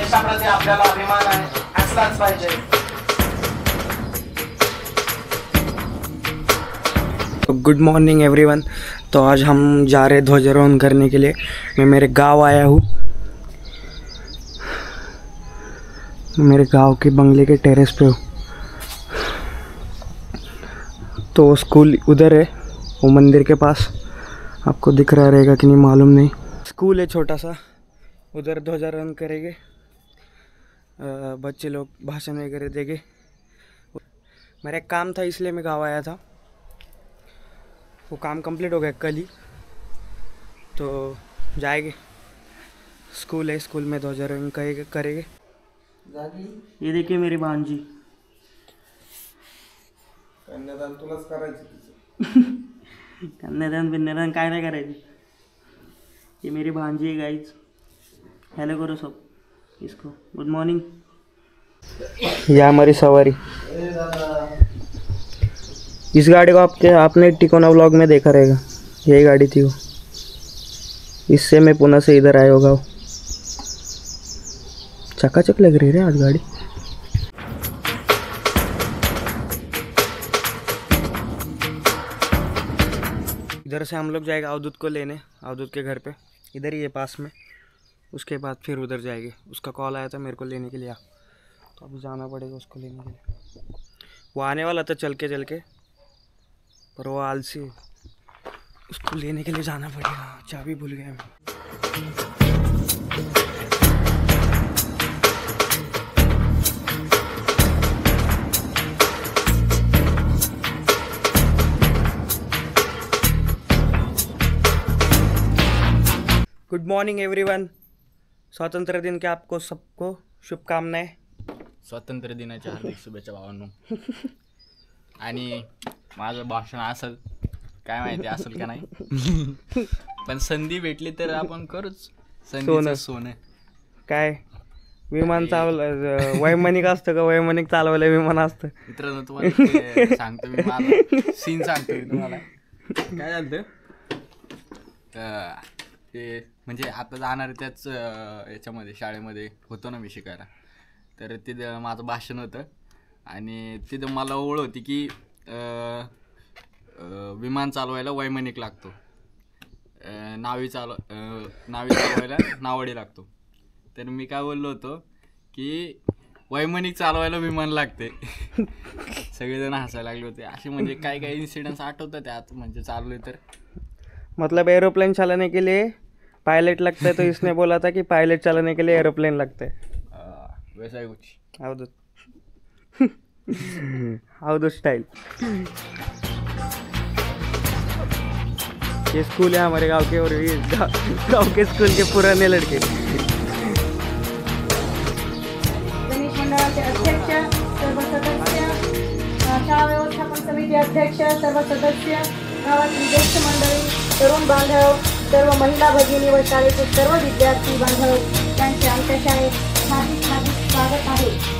देशाप्रती आपल्याला अभिमान आहे, असलाच पाहिजे। Good morning everyone. तो आज हम जा रहे ध्वजारोहण करने के लिए। मैं मेरे गांव आया हूँ। मेरे गांव के बंगले के टेरेस पे हूँ। तो स्कूल उधर है, वो मंदिर के पास। आपको दिख रहा रहेगा कि नहीं मालूम नहीं। स्कूल है छोटा सा, उधर ध्वजारोहण करेंगे। बच्चे लोग भाषण वगैरह देंगे। मेरा एक काम था इसलिए मैं गाँव आया था। वो काम कंप्लीट हो गया कल ही, तो जाएंगे। स्कूल है, स्कूल में ध्वजारोहण करेंगे। ये देखिए मेरी भांजी। कन्यादान तुलाच करायचं। कन्यादान बिन्यादान काय नाही करायचं। ये मेरी भांजी है गाइस। हेलो करो सब इसको। Good morning. ये हमारी सवारी। इस गाड़ी को आपने टिकोना व्लॉग में देखा रहेगा। यही गाड़ी थी वो। इससे मैं पुणे से इधर आया होगा। चकाचक लग रही है आज गाड़ी। इधर से हम लोग जाएंगे अवधूत को लेने, अवधूत के घर पे। इधर ही है पास में। उसके बाद फिर उधर जाएंगे। उसका कॉल आया था मेरे को लेने के लिए, तो अभी जाना पड़ेगा उसको लेने के लिए। वो आने वाला था चल के, पर वो आलसी, उसको लेने के लिए जाना पड़ेगा। चाबी भूल गया मैं। Good morning everyone. स्वातंत्र्य दिन के आपको सबको शुभकामनाएं। स्वातंत्र्य दिनाच्या हार्दिक शुभेच्छा भावांनो। आणि माझं भाषण असेल काय माहिती, असेल का नाही, पण संधी भेटली तर आपण करूच। संधीचं सोनं काय। विमान चालवलं वैमानिक असतं का? वैमानिक चालवायला विमान असतं। मित्रांनो तुम्हाला सांगतो मी, माझा सीन सांगतो तुम्हाला। काय झालं ते, म्हणजे आता जाणार त्याच याच्यामध्ये शाळेमध्ये होतो ना मी शिकायला, तर तिथं माझं भाषण होतं आणि तिथं मला ओळ होती की विमान चालवायला वैमानिक लागतो, नावी चालवायला नावडी लागतो। तर मी काय बोललो होतो की वैमानिक चालवायला विमान लागते। सगळेजण हसायला लागले होते। असे म्हणजे काही इन्सिडेंट्स आठवतात त्यात, म्हणजे चाललोय तर मतलब एरोप्लेन चलाने के लिए पायलट लगता है, तो इसने बोला था कि पायलट चलाने के लिए एरोप्लेन लगता है। वैसा ही कुछ अवधूत अवधूत स्टाइल। ये स्कूल है हमारे गांव के, और ये गांव के स्कूल के पुराने लड़के। गणेश मंडळाचे अध्यक्ष, सर्व सदस्य, शाळा व्यवस्थापन समिती अध्यक्ष, सर्व सदस्य, गावातील ज्येष्ठ मंडळी, तरुण बांधव, सर्व महिला भगिनी व शाळेचे सर्व विद्यार्थी बांधव यांचे आमच्या शाळेत हार्दिक स्वागत आहे।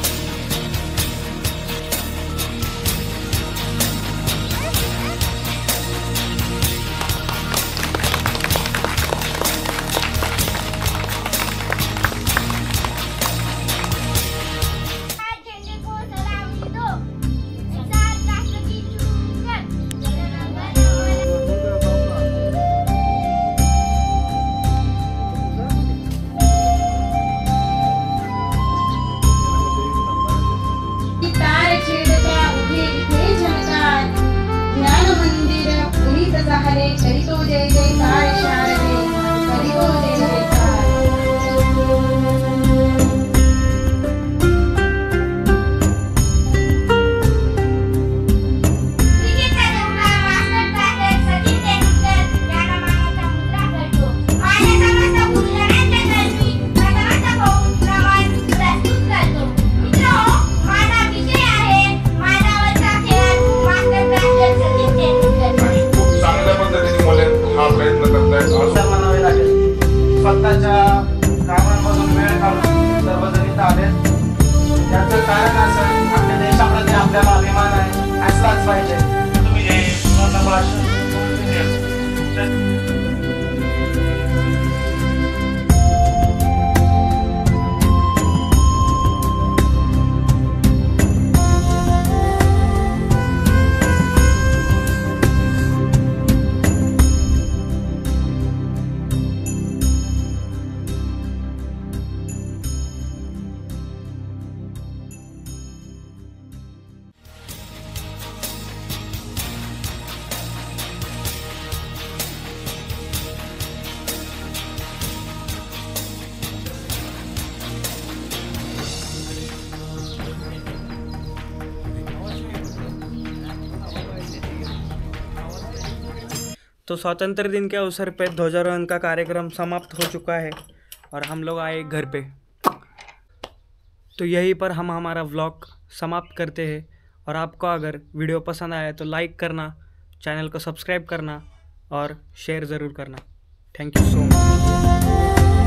स्वतःच्या कामांमधून वेळ काढून सर्वजण इथं आले। याचं कारण असं, आपल्या देशाप्रती आपल्याला अभिमान आहे, असलाच पाहिजे। तुम्ही हे पूर्ण भाषण तो स्वतंत्र दिन के अवसर पे ध्वजारोहण का कार्यक्रम समाप्त हो चुका है और हम लोग आए घर पे। तो यहीं पर हम हमारा व्लॉग समाप्त करते हैं। और आपको अगर वीडियो पसंद आया तो लाइक करना, चैनल को सब्सक्राइब करना और शेयर ज़रूर करना। Thank you so much.